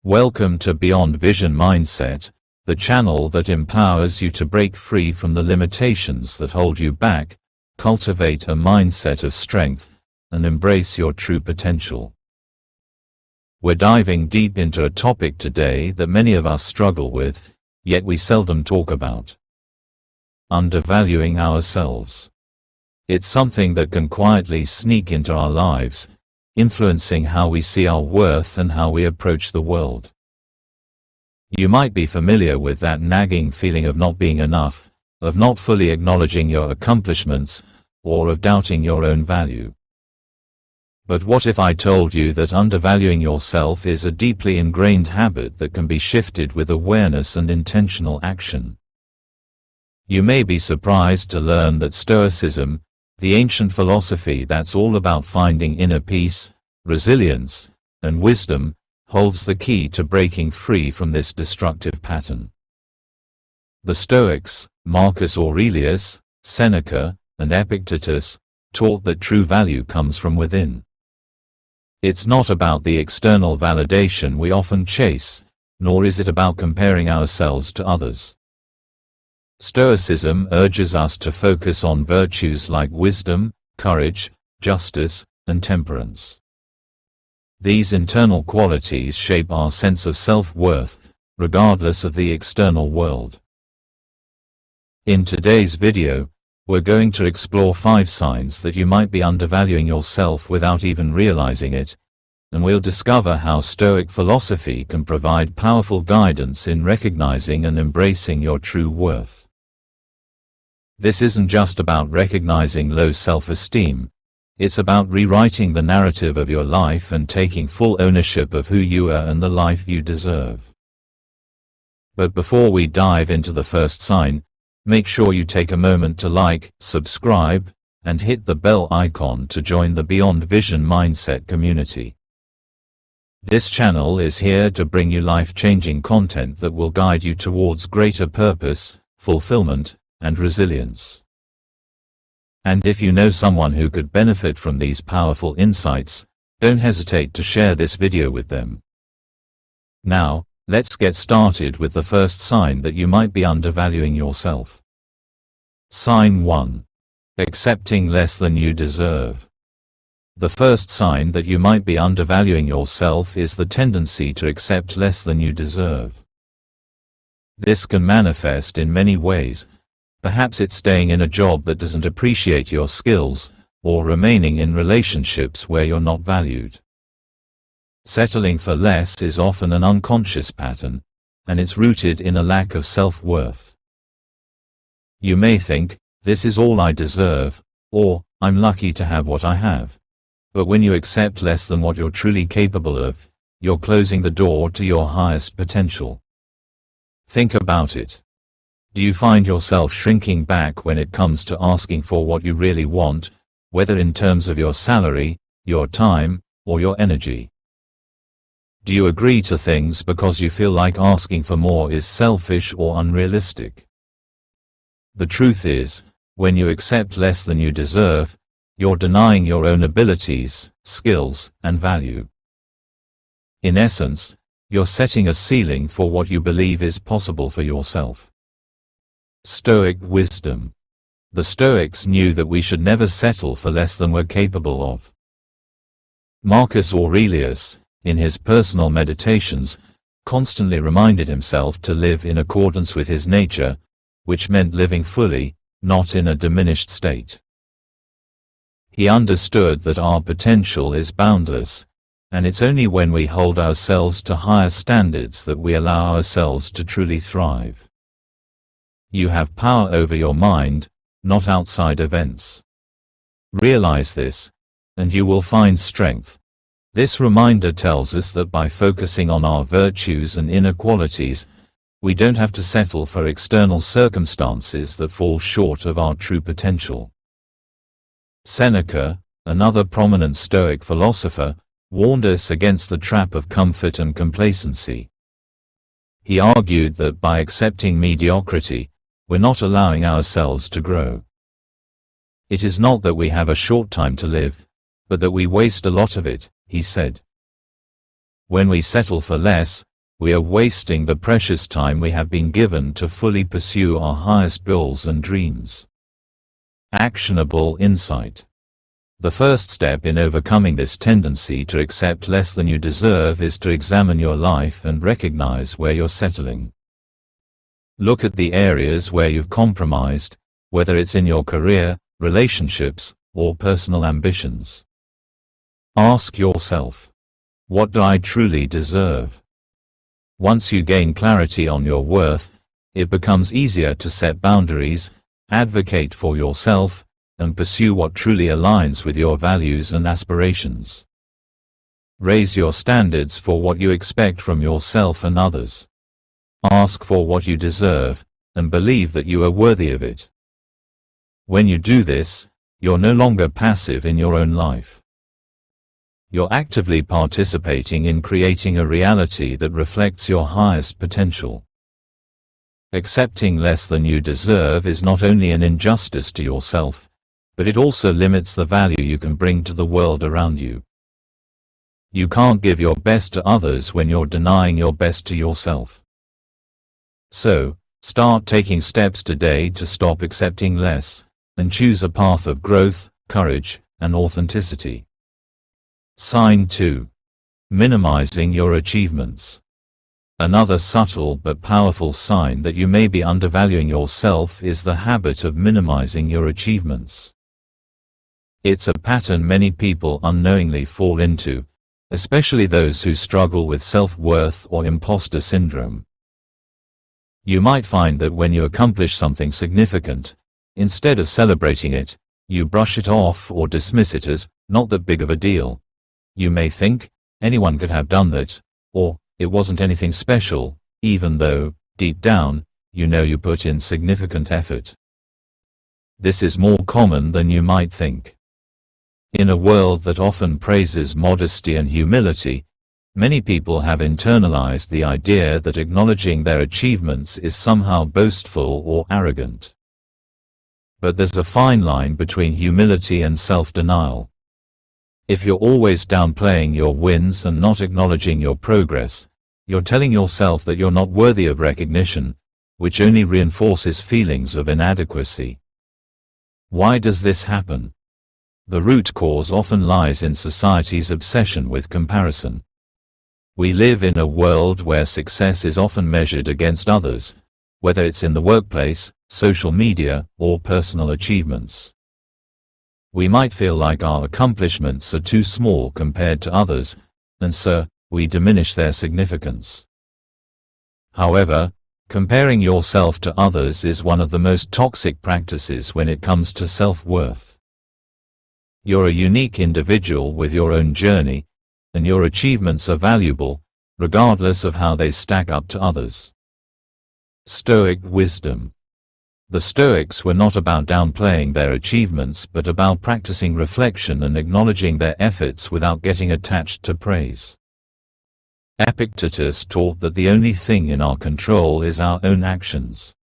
Welcome to Beyond Vision Mindset, the channel that empowers you to break free from the limitations that hold you back, cultivate a mindset of strength, and embrace your true potential. We're diving deep into a topic today that many of us struggle with, yet we seldom talk about. Undervaluing ourselves. It's something that can quietly sneak into our lives, influencing how we see our worth and how we approach the world. You might be familiar with that nagging feeling of not being enough, of not fully acknowledging your accomplishments, or of doubting your own value. But what if I told you that undervaluing yourself is a deeply ingrained habit that can be shifted with awareness and intentional action? You may be surprised to learn that Stoicism, the ancient philosophy that's all about finding inner peace, resilience, and wisdom, holds the key to breaking free from this destructive pattern. The Stoics, Marcus Aurelius, Seneca, and Epictetus, taught that true value comes from within. It's not about the external validation we often chase, nor is it about comparing ourselves to others. Stoicism urges us to focus on virtues like wisdom, courage, justice, and temperance. These internal qualities shape our sense of self-worth, regardless of the external world. In today's video, we're going to explore 5 signs that you might be undervaluing yourself without even realizing it, and we'll discover how Stoic philosophy can provide powerful guidance in recognizing and embracing your true worth. This isn't just about recognizing low self-esteem, it's about rewriting the narrative of your life and taking full ownership of who you are and the life you deserve. But before we dive into the first sign, make sure you take a moment to like, subscribe, and hit the bell icon to join the Beyond Vision Mindset community. This channel is here to bring you life-changing content that will guide you towards greater purpose, fulfillment, and resilience. And if you know someone who could benefit from these powerful insights, don't hesitate to share this video with them. Now, let's get started with the first sign that you might be undervaluing yourself. Sign 1. Accepting less than you deserve. The first sign that you might be undervaluing yourself is the tendency to accept less than you deserve. This can manifest in many ways. Perhaps it's staying in a job that doesn't appreciate your skills, or remaining in relationships where you're not valued. Settling for less is often an unconscious pattern, and it's rooted in a lack of self-worth. You may think, this is all I deserve, or, I'm lucky to have what I have. But when you accept less than what you're truly capable of, you're closing the door to your highest potential. Think about it. Do you find yourself shrinking back when it comes to asking for what you really want, whether in terms of your salary, your time, or your energy? Do you agree to things because you feel like asking for more is selfish or unrealistic? The truth is, when you accept less than you deserve, you're denying your own abilities, skills, and value. In essence, you're setting a ceiling for what you believe is possible for yourself. Stoic wisdom. The Stoics knew that we should never settle for less than we're capable of. Marcus Aurelius, in his personal meditations, constantly reminded himself to live in accordance with his nature, which meant living fully, not in a diminished state. He understood that our potential is boundless, and it's only when we hold ourselves to higher standards that we allow ourselves to truly thrive. You have power over your mind, not outside events. Realize this, and you will find strength. This reminder tells us that by focusing on our virtues and inner qualities, we don't have to settle for external circumstances that fall short of our true potential. Seneca, another prominent Stoic philosopher, warned us against the trap of comfort and complacency. He argued that by accepting mediocrity, we're not allowing ourselves to grow. It is not that we have a short time to live, but that we waste a lot of it, he said. When we settle for less, we are wasting the precious time we have been given to fully pursue our highest goals and dreams. Actionable insight. The first step in overcoming this tendency to accept less than you deserve is to examine your life and recognize where you're settling. Look at the areas where you've compromised, whether it's in your career, relationships, or personal ambitions. Ask yourself, what do I truly deserve? Once you gain clarity on your worth, it becomes easier to set boundaries, advocate for yourself, and pursue what truly aligns with your values and aspirations. Raise your standards for what you expect from yourself and others. Ask for what you deserve, and believe that you are worthy of it. When you do this, you're no longer passive in your own life. You're actively participating in creating a reality that reflects your highest potential. Accepting less than you deserve is not only an injustice to yourself, but it also limits the value you can bring to the world around you. You can't give your best to others when you're denying your best to yourself. So, start taking steps today to stop accepting less, and choose a path of growth, courage, and authenticity. Sign 2. Minimizing your achievements. Another subtle but powerful sign that you may be undervaluing yourself is the habit of minimizing your achievements. It's a pattern many people unknowingly fall into, especially those who struggle with self-worth or imposter syndrome. You might find that when you accomplish something significant, instead of celebrating it, you brush it off or dismiss it as not that big of a deal. You may think, anyone could have done that, or it wasn't anything special, even though, deep down, you know you put in significant effort. This is more common than you might think. In a world that often praises modesty and humility, many people have internalized the idea that acknowledging their achievements is somehow boastful or arrogant. But there's a fine line between humility and self-denial. If you're always downplaying your wins and not acknowledging your progress, you're telling yourself that you're not worthy of recognition, which only reinforces feelings of inadequacy. Why does this happen? The root cause often lies in society's obsession with comparison. We live in a world where success is often measured against others, whether it's in the workplace, social media, or personal achievements. We might feel like our accomplishments are too small compared to others, and so, we diminish their significance. However, comparing yourself to others is one of the most toxic practices when it comes to self-worth. You're a unique individual with your own journey, and your achievements are valuable, regardless of how they stack up to others. Stoic wisdom. The Stoics were not about downplaying their achievements but about practicing reflection and acknowledging their efforts without getting attached to praise. Epictetus taught that the only thing in our control is our own actions.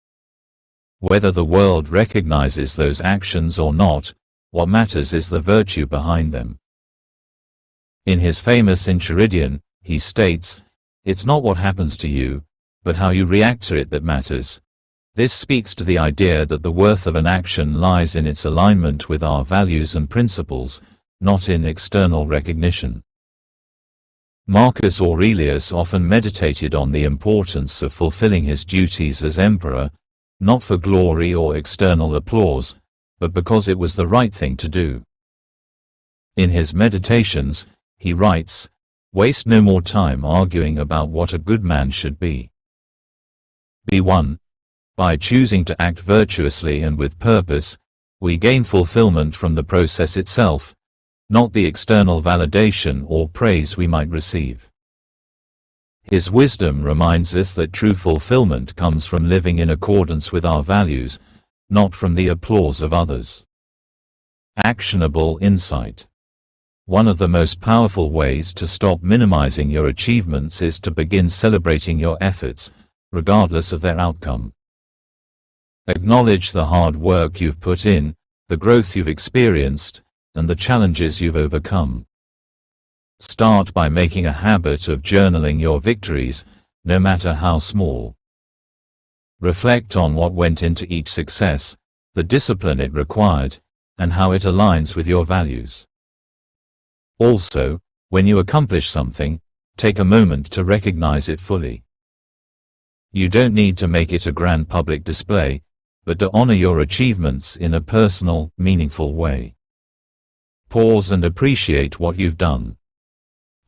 Whether the world recognizes those actions or not, what matters is the virtue behind them. In his famous Enchiridion, he states, "It's not what happens to you, but how you react to it that matters." This speaks to the idea that the worth of an action lies in its alignment with our values and principles, not in external recognition. Marcus Aurelius often meditated on the importance of fulfilling his duties as emperor, not for glory or external applause, but because it was the right thing to do. In his meditations, he writes, "Waste no more time arguing about what a good man should be. Be one. By choosing to act virtuously and with purpose, we gain fulfillment from the process itself, not the external validation or praise we might receive." His wisdom reminds us that true fulfillment comes from living in accordance with our values, not from the applause of others. Actionable insight. One of the most powerful ways to stop minimizing your achievements is to begin celebrating your efforts, regardless of their outcome. Acknowledge the hard work you've put in, the growth you've experienced, and the challenges you've overcome. Start by making a habit of journaling your victories, no matter how small. Reflect on what went into each success, the discipline it required, and how it aligns with your values. Also, when you accomplish something, take a moment to recognize it fully. You don't need to make it a grand public display, but to honor your achievements in a personal, meaningful way. Pause and appreciate what you've done.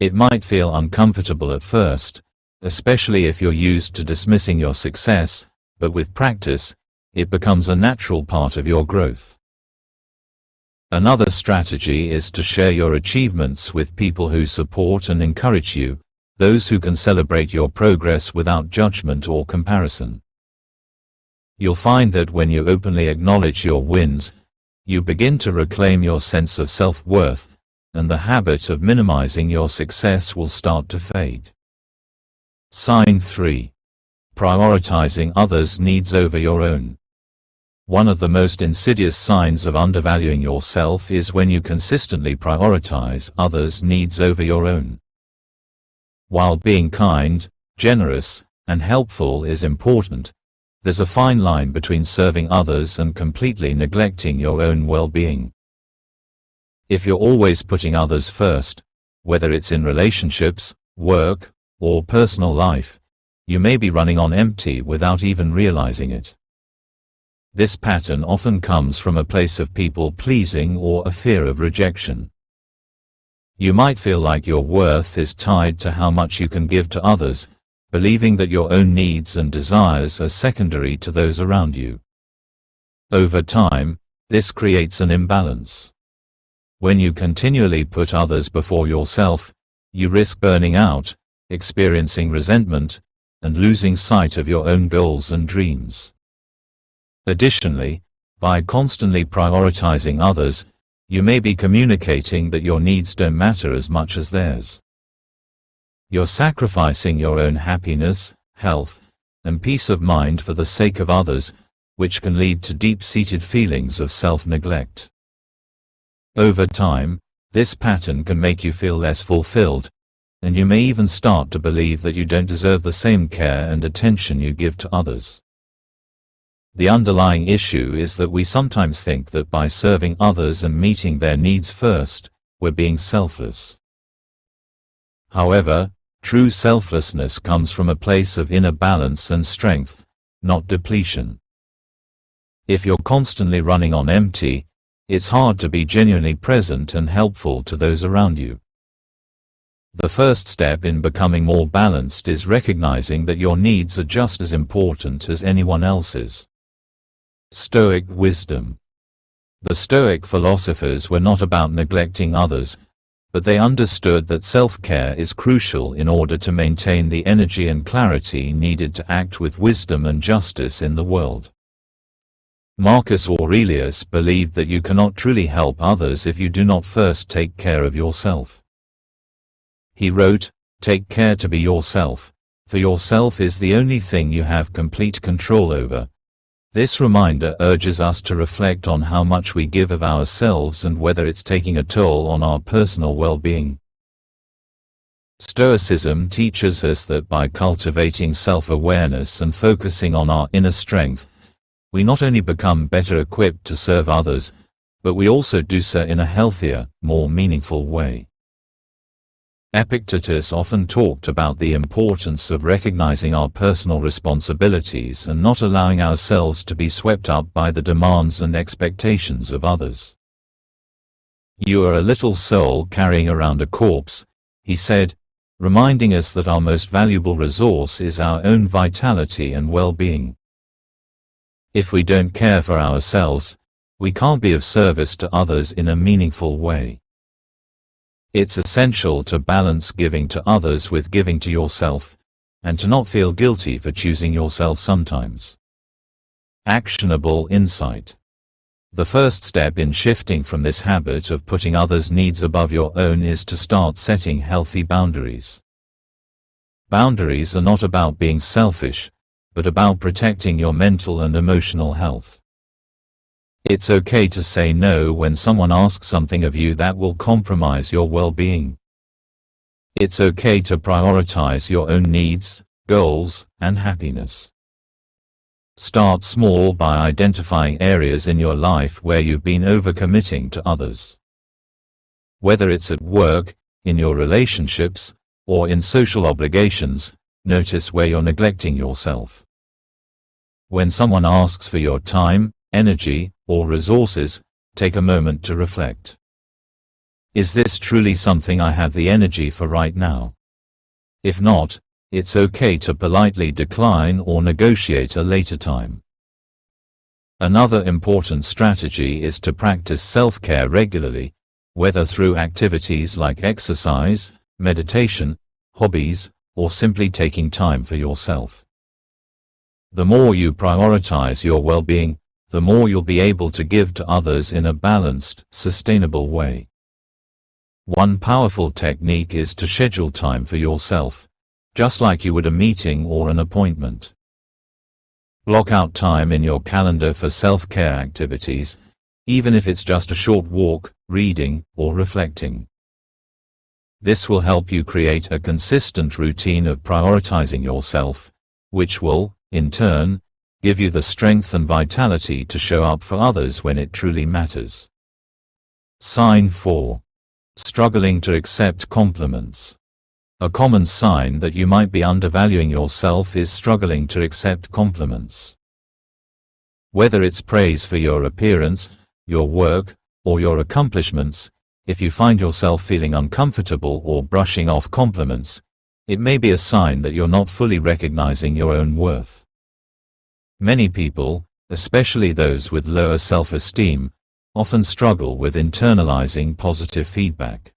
It might feel uncomfortable at first, especially if you're used to dismissing your success, but with practice, it becomes a natural part of your growth. Another strategy is to share your achievements with people who support and encourage you, those who can celebrate your progress without judgment or comparison. You'll find that when you openly acknowledge your wins, you begin to reclaim your sense of self-worth, and the habit of minimizing your success will start to fade. Sign 3. Prioritizing others' needs over your own. One of the most insidious signs of undervaluing yourself is when you consistently prioritize others' needs over your own. While being kind, generous, and helpful is important, there's a fine line between serving others and completely neglecting your own well-being. If you're always putting others first, whether it's in relationships, work, or personal life, you may be running on empty without even realizing it. This pattern often comes from a place of people-pleasing or a fear of rejection. You might feel like your worth is tied to how much you can give to others, believing that your own needs and desires are secondary to those around you. Over time, this creates an imbalance. When you continually put others before yourself, you risk burning out, experiencing resentment, and losing sight of your own goals and dreams. Additionally, by constantly prioritizing others, you may be communicating that your needs don't matter as much as theirs. You're sacrificing your own happiness, health, and peace of mind for the sake of others, which can lead to deep-seated feelings of self-neglect. Over time, this pattern can make you feel less fulfilled, and you may even start to believe that you don't deserve the same care and attention you give to others. The underlying issue is that we sometimes think that by serving others and meeting their needs first, we're being selfless. However, true selflessness comes from a place of inner balance and strength, not depletion. If you're constantly running on empty, it's hard to be genuinely present and helpful to those around you. The first step in becoming more balanced is recognizing that your needs are just as important as anyone else's. Stoic wisdom. The Stoic philosophers were not about neglecting others, but they understood that self-care is crucial in order to maintain the energy and clarity needed to act with wisdom and justice in the world. Marcus Aurelius believed that you cannot truly help others if you do not first take care of yourself. He wrote, "Take care to be yourself, for yourself is the only thing you have complete control over." This reminder urges us to reflect on how much we give of ourselves and whether it's taking a toll on our personal well-being. Stoicism teaches us that by cultivating self-awareness and focusing on our inner strength, we not only become better equipped to serve others, but we also do so in a healthier, more meaningful way. Epictetus often talked about the importance of recognizing our personal responsibilities and not allowing ourselves to be swept up by the demands and expectations of others. "You are a little soul carrying around a corpse," he said, reminding us that our most valuable resource is our own vitality and well-being. If we don't care for ourselves, we can't be of service to others in a meaningful way. It's essential to balance giving to others with giving to yourself, and to not feel guilty for choosing yourself sometimes. Actionable insight. The first step in shifting from this habit of putting others' needs above your own is to start setting healthy boundaries. Boundaries are not about being selfish, but about protecting your mental and emotional health. It's okay to say no when someone asks something of you that will compromise your well-being. It's okay to prioritize your own needs, goals, and happiness. Start small by identifying areas in your life where you've been overcommitting to others. Whether it's at work, in your relationships, or in social obligations, notice where you're neglecting yourself. When someone asks for your time, energy, or resources, take a moment to reflect. Is this truly something I have the energy for right now? If not, it's okay to politely decline or negotiate a later time. Another important strategy is to practice self-care regularly, whether through activities like exercise, meditation, hobbies, or simply taking time for yourself. The more you prioritize your well-being, the more you'll be able to give to others in a balanced, sustainable way. One powerful technique is to schedule time for yourself, just like you would a meeting or an appointment. Block out time in your calendar for self-care activities, even if it's just a short walk, reading, or reflecting. This will help you create a consistent routine of prioritizing yourself, which will, in turn, give you the strength and vitality to show up for others when it truly matters. Sign 4. Struggling to accept compliments. A common sign that you might be undervaluing yourself is struggling to accept compliments. Whether it's praise for your appearance, your work, or your accomplishments, if you find yourself feeling uncomfortable or brushing off compliments, it may be a sign that you're not fully recognizing your own worth. Many people, especially those with lower self-esteem, often struggle with internalizing positive feedback.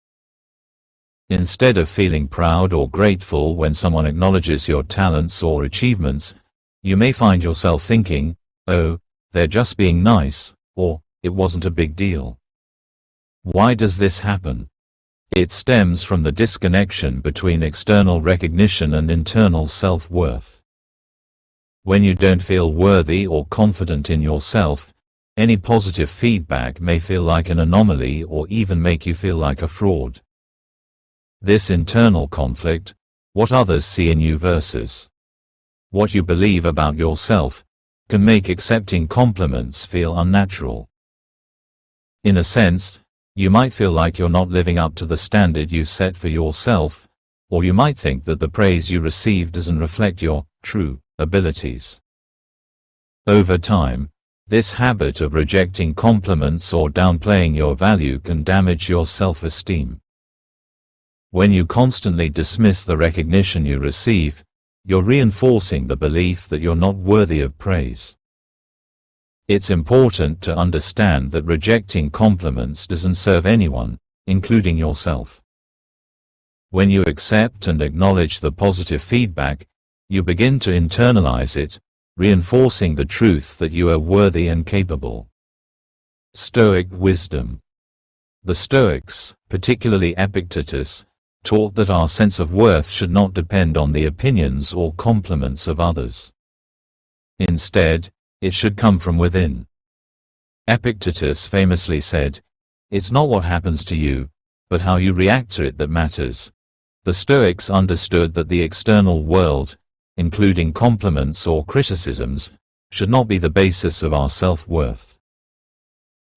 Instead of feeling proud or grateful when someone acknowledges your talents or achievements, you may find yourself thinking, "Oh, they're just being nice," or "it wasn't a big deal." Why does this happen? It stems from the disconnection between external recognition and internal self-worth. When you don't feel worthy or confident in yourself, any positive feedback may feel like an anomaly or even make you feel like a fraud. This internal conflict, what others see in you versus what you believe about yourself, can make accepting compliments feel unnatural. In a sense, you might feel like you're not living up to the standard you set for yourself, or you might think that the praise you receive doesn't reflect your true abilities. Over time, this habit of rejecting compliments or downplaying your value can damage your self-esteem. When you constantly dismiss the recognition you receive, you're reinforcing the belief that you're not worthy of praise. It's important to understand that rejecting compliments doesn't serve anyone, including yourself. When you accept and acknowledge the positive feedback, you begin to internalize it, reinforcing the truth that you are worthy and capable. Stoic wisdom. The Stoics, particularly Epictetus, taught that our sense of worth should not depend on the opinions or compliments of others. Instead, it should come from within. Epictetus famously said, "It's not what happens to you, but how you react to it that matters." The Stoics understood that the external world, including compliments or criticisms, should not be the basis of our self-worth.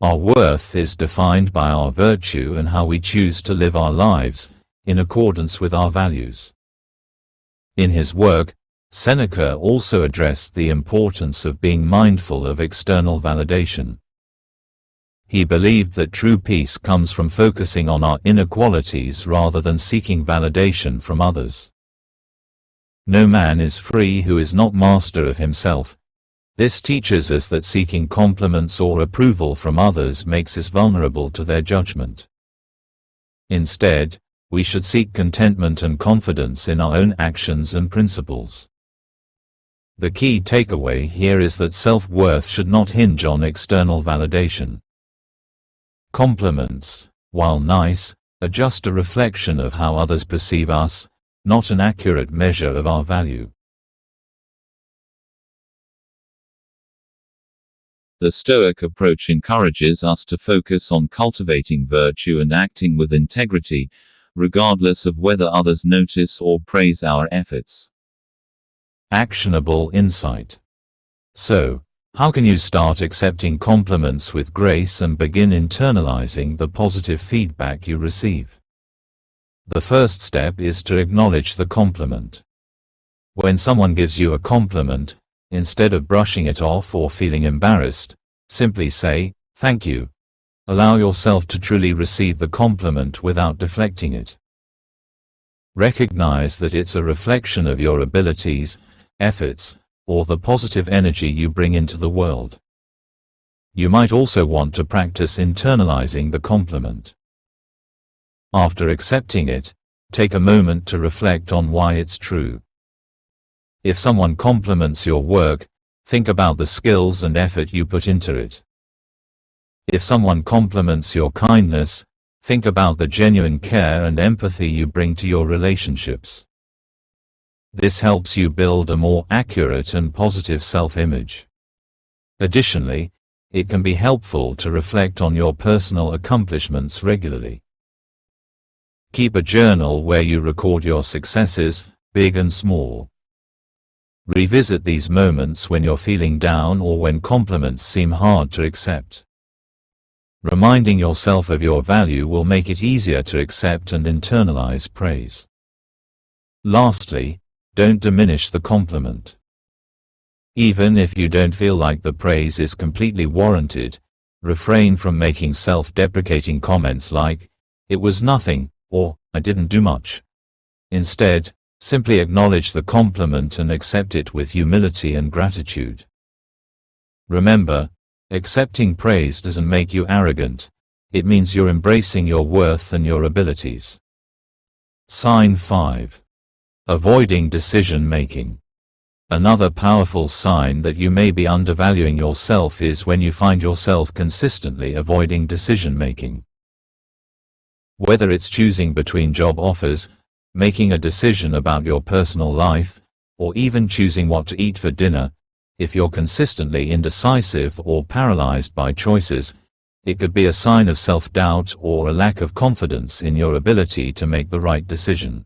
Our worth is defined by our virtue and how we choose to live our lives, in accordance with our values. In his work, Seneca also addressed the importance of being mindful of external validation. He believed that true peace comes from focusing on our inner qualities rather than seeking validation from others. No man is free who is not master of himself. This teaches us that seeking compliments or approval from others makes us vulnerable to their judgment. Instead, we should seek contentment and confidence in our own actions and principles. The key takeaway here is that self-worth should not hinge on external validation. Compliments, while nice, are just a reflection of how others perceive us, not an accurate measure of our value. The Stoic approach encourages us to focus on cultivating virtue and acting with integrity, regardless of whether others notice or praise our efforts. Actionable insight. So, how can you start accepting compliments with grace and begin internalizing the positive feedback you receive? The first step is to acknowledge the compliment. When someone gives you a compliment, instead of brushing it off or feeling embarrassed, simply say, "Thank you." Allow yourself to truly receive the compliment without deflecting it. Recognize that it's a reflection of your abilities, efforts, or the positive energy you bring into the world. You might also want to practice internalizing the compliment. After accepting it, take a moment to reflect on why it's true. If someone compliments your work, think about the skills and effort you put into it. If someone compliments your kindness, think about the genuine care and empathy you bring to your relationships. This helps you build a more accurate and positive self-image. Additionally, it can be helpful to reflect on your personal accomplishments regularly. Keep a journal where you record your successes, big and small. Revisit these moments when you're feeling down or when compliments seem hard to accept. Reminding yourself of your value will make it easier to accept and internalize praise. Lastly, don't diminish the compliment. Even if you don't feel like the praise is completely warranted, refrain from making self-deprecating comments like, "It was nothing," or "I didn't do much." Instead, simply acknowledge the compliment and accept it with humility and gratitude. Remember, accepting praise doesn't make you arrogant. It means you're embracing your worth and your abilities. Sign 5. Avoiding decision-making. Another powerful sign that you may be undervaluing yourself is when you find yourself consistently avoiding decision-making. Whether it's choosing between job offers, making a decision about your personal life, or even choosing what to eat for dinner, if you're consistently indecisive or paralyzed by choices, it could be a sign of self-doubt or a lack of confidence in your ability to make the right decision.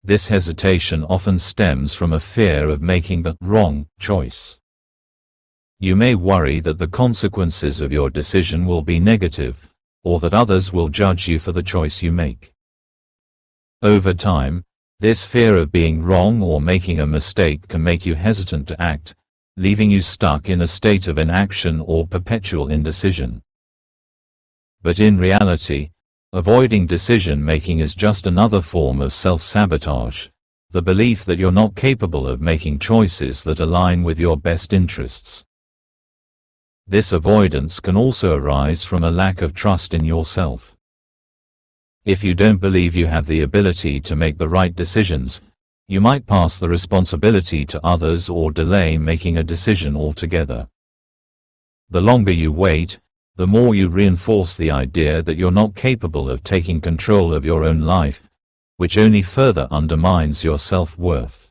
This hesitation often stems from a fear of making the wrong choice. You may worry that the consequences of your decision will be negative, or that others will judge you for the choice you make. Over time, this fear of being wrong or making a mistake can make you hesitant to act, leaving you stuck in a state of inaction or perpetual indecision. But in reality, avoiding decision-making is just another form of self-sabotage, the belief that you're not capable of making choices that align with your best interests. This avoidance can also arise from a lack of trust in yourself. If you don't believe you have the ability to make the right decisions, you might pass the responsibility to others or delay making a decision altogether. The longer you wait, the more you reinforce the idea that you're not capable of taking control of your own life, which only further undermines your self-worth.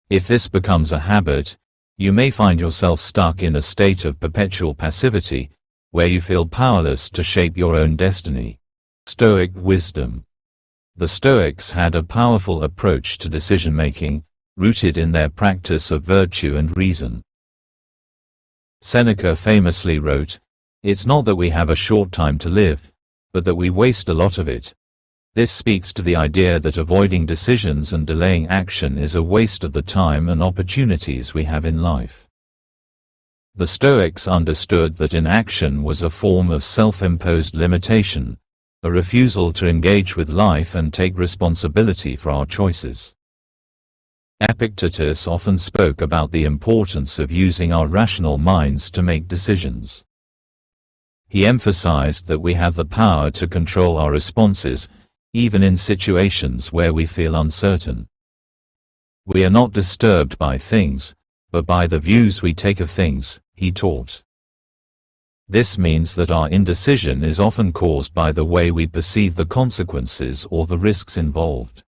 If this becomes a habit, you may find yourself stuck in a state of perpetual passivity, where you feel powerless to shape your own destiny. Stoic wisdom. The Stoics had a powerful approach to decision-making, rooted in their practice of virtue and reason. Seneca famously wrote, "It's not that we have a short time to live, but that we waste a lot of it." This speaks to the idea that avoiding decisions and delaying action is a waste of the time and opportunities we have in life. The Stoics understood that inaction was a form of self-imposed limitation, a refusal to engage with life and take responsibility for our choices. Epictetus often spoke about the importance of using our rational minds to make decisions. He emphasized that we have the power to control our responses, even in situations where we feel uncertain. We are not disturbed by things, but by the views we take of things, he taught. This means that our indecision is often caused by the way we perceive the consequences or the risks involved.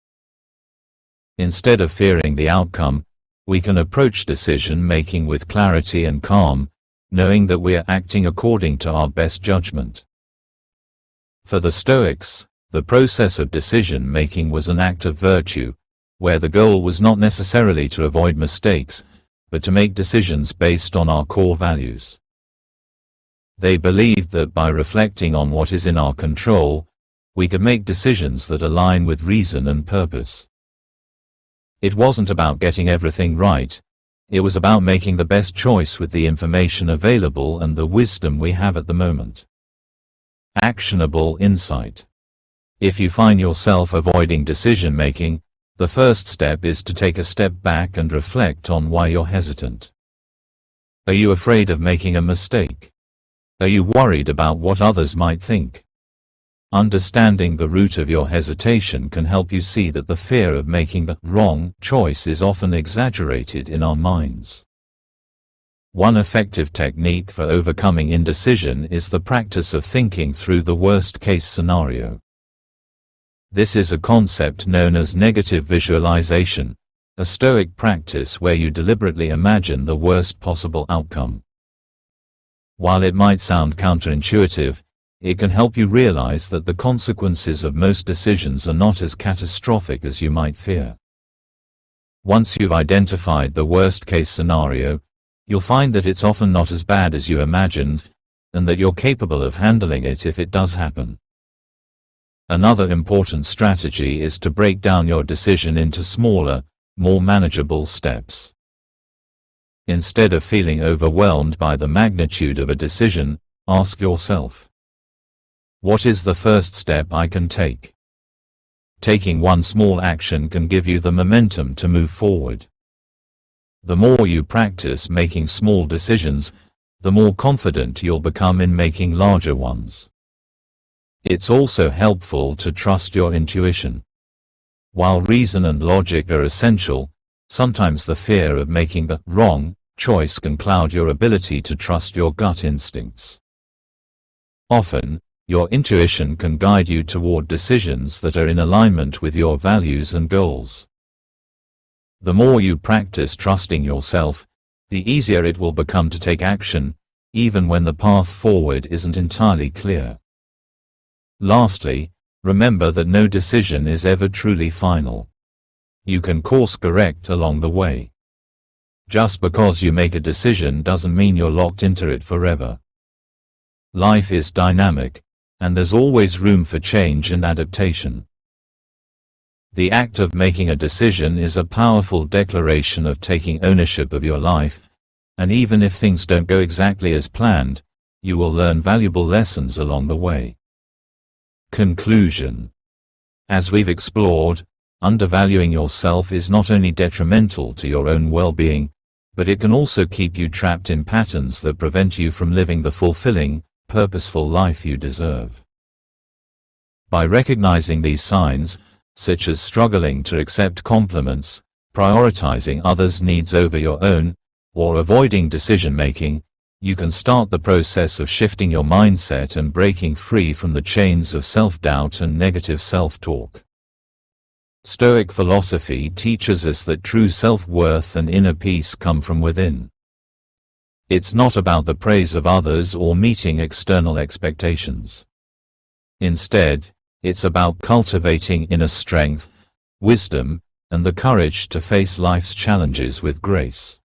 Instead of fearing the outcome, we can approach decision-making with clarity and calm, knowing that we are acting according to our best judgment. For the Stoics, the process of decision-making was an act of virtue, where the goal was not necessarily to avoid mistakes, but to make decisions based on our core values. They believed that by reflecting on what is in our control, we could make decisions that align with reason and purpose. It wasn't about getting everything right, it was about making the best choice with the information available and the wisdom we have at the moment. Actionable insight. If you find yourself avoiding decision-making, the first step is to take a step back and reflect on why you're hesitant. Are you afraid of making a mistake? Are you worried about what others might think? Understanding the root of your hesitation can help you see that the fear of making the wrong choice is often exaggerated in our minds. One effective technique for overcoming indecision is the practice of thinking through the worst-case scenario. This is a concept known as negative visualization, a Stoic practice where you deliberately imagine the worst possible outcome. While it might sound counterintuitive, it can help you realize that the consequences of most decisions are not as catastrophic as you might fear. Once you've identified the worst-case scenario, you'll find that it's often not as bad as you imagined, and that you're capable of handling it if it does happen. Another important strategy is to break down your decision into smaller, more manageable steps. Instead of feeling overwhelmed by the magnitude of a decision, ask yourself, what is the first step I can take? Taking one small action can give you the momentum to move forward. The more you practice making small decisions, the more confident you'll become in making larger ones. It's also helpful to trust your intuition. While reason and logic are essential, sometimes the fear of making the wrong choice can cloud your ability to trust your gut instincts. Often, your intuition can guide you toward decisions that are in alignment with your values and goals. The more you practice trusting yourself, the easier it will become to take action, even when the path forward isn't entirely clear. Lastly, remember that no decision is ever truly final. You can course correct along the way. Just because you make a decision doesn't mean you're locked into it forever. Life is dynamic, and there's always room for change and adaptation. The act of making a decision is a powerful declaration of taking ownership of your life, and even if things don't go exactly as planned, you will learn valuable lessons along the way. Conclusion. As we've explored, undervaluing yourself is not only detrimental to your own well-being, but it can also keep you trapped in patterns that prevent you from living the fulfilling, purposeful life you deserve. By recognizing these signs, such as struggling to accept compliments, prioritizing others' needs over your own, or avoiding decision-making, you can start the process of shifting your mindset and breaking free from the chains of self-doubt and negative self-talk. Stoic philosophy teaches us that true self-worth and inner peace come from within. It's not about the praise of others or meeting external expectations. Instead, it's about cultivating inner strength, wisdom, and the courage to face life's challenges with grace.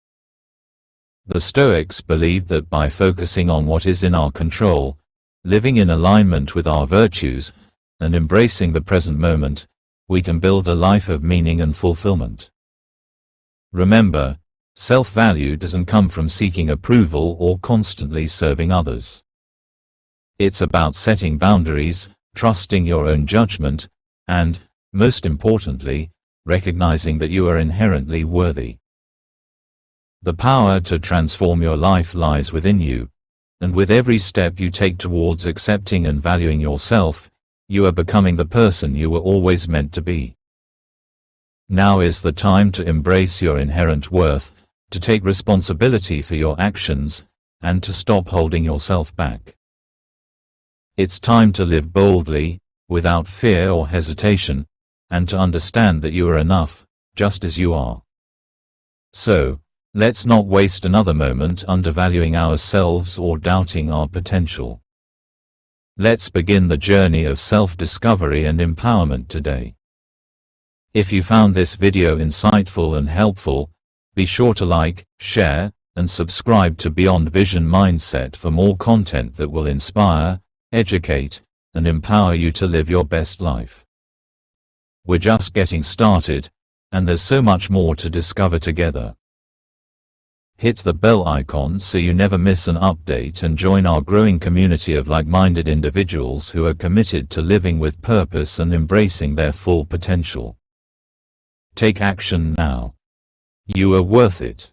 The Stoics believed that by focusing on what is in our control, living in alignment with our virtues, and embracing the present moment, we can build a life of meaning and fulfillment. Remember, self-value doesn't come from seeking approval or constantly serving others. It's about setting boundaries, trusting your own judgment, and, most importantly, recognizing that you are inherently worthy. The power to transform your life lies within you, and with every step you take towards accepting and valuing yourself, you are becoming the person you were always meant to be. Now is the time to embrace your inherent worth, to take responsibility for your actions, and to stop holding yourself back. It's time to live boldly, without fear or hesitation, and to understand that you are enough, just as you are. So, let's not waste another moment undervaluing ourselves or doubting our potential. Let's begin the journey of self-discovery and empowerment today. If you found this video insightful and helpful, be sure to like, share, and subscribe to Beyond Vision Mindset for more content that will inspire, educate, and empower you to live your best life. We're just getting started, and there's so much more to discover together. Hit the bell icon so you never miss an update and join our growing community of like-minded individuals who are committed to living with purpose and embracing their full potential. Take action now. You are worth it.